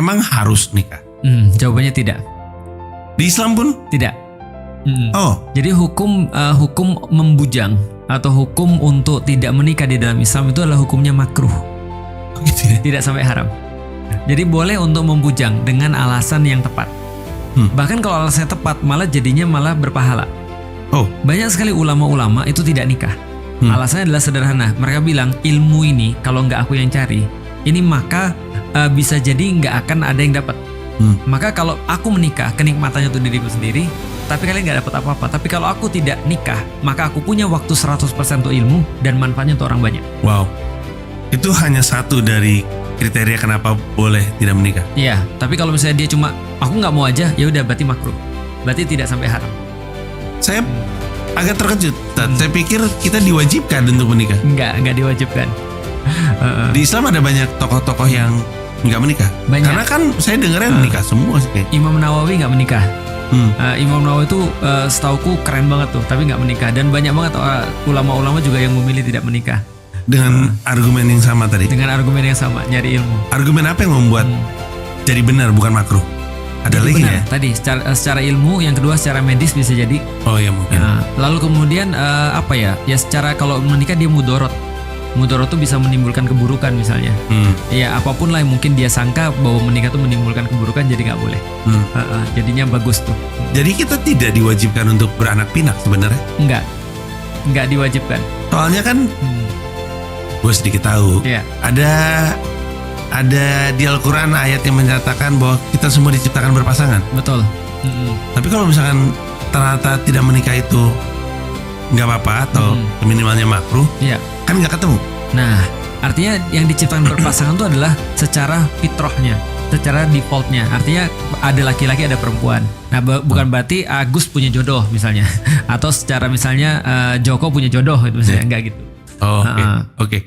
emang harus nikah? Jawabannya tidak. Di Islam pun? Tidak. Oh, Jadi hukum membujang atau hukum untuk tidak menikah di dalam Islam itu adalah hukumnya makruh, gitu ya. tidak sampai haram. Jadi boleh untuk membujang dengan alasan yang tepat. Bahkan kalau alasannya tepat malah jadinya malah berpahala. Oh, Banyak sekali ulama-ulama itu tidak nikah. Alasannya adalah sederhana. Mereka bilang ilmu ini kalau nggak aku yang cari, ini maka bisa jadi nggak akan ada yang dapat. Maka kalau aku menikah, kenikmatannya untuk diriku sendiri, tapi kalian nggak dapat apa-apa. Tapi kalau aku tidak nikah, maka aku punya waktu 100% untuk ilmu dan manfaatnya untuk orang banyak. wow. Itu hanya satu dari kriteria kenapa boleh tidak menikah. Iya, tapi kalau misalnya dia cuma aku nggak mau aja, ya udah berarti makruh. Berarti tidak sampai haram. Saya agak terkejut. Saya pikir kita diwajibkan untuk menikah. Nggak diwajibkan. Di Islam ada banyak tokoh-tokoh yang nggak menikah. Banyak. Karena kan saya dengarnya menikah semua sih kayak. Imam Nawawi nggak menikah. Imam Nawawi itu setauku keren banget tuh, tapi nggak menikah. Dan banyak banget ulama-ulama juga yang memilih tidak menikah. Dengan argumen yang sama tadi. Dengan argumen yang sama, nyari ilmu. Argumen apa yang membuat jadi benar bukan makruh? Ada Jadi lagi benar. ya? Tadi secara ilmu, yang kedua secara medis bisa jadi. Oh ya mungkin. Lalu kemudian apa ya? Ya secara kalau menikah dia mudorot. Mudorot tuh bisa menimbulkan keburukan misalnya. Ya apapun lah yang mungkin dia sangka bahwa menikah tuh menimbulkan keburukan, jadi nggak boleh. Jadinya bagus tuh. Jadi kita tidak diwajibkan untuk beranak pinak sebenarnya. Nggak diwajibkan. Soalnya kan gue sedikit tahu. Iya. Ada di Al-Quran ayat yang menyatakan bahwa kita semua diciptakan berpasangan. Betul. Tapi kalau misalkan ternyata tidak menikah itu nggak apa-apa atau minimalnya makruh, Iya. kan nggak ketemu. Nah, artinya yang diciptakan berpasangan itu adalah secara fitrahnya, secara defaultnya. Artinya ada laki-laki, ada perempuan. Nah, bukan berarti Agus punya jodoh misalnya, atau secara misalnya Joko punya jodoh, itu misalnya enggak gitu. Oh, oke.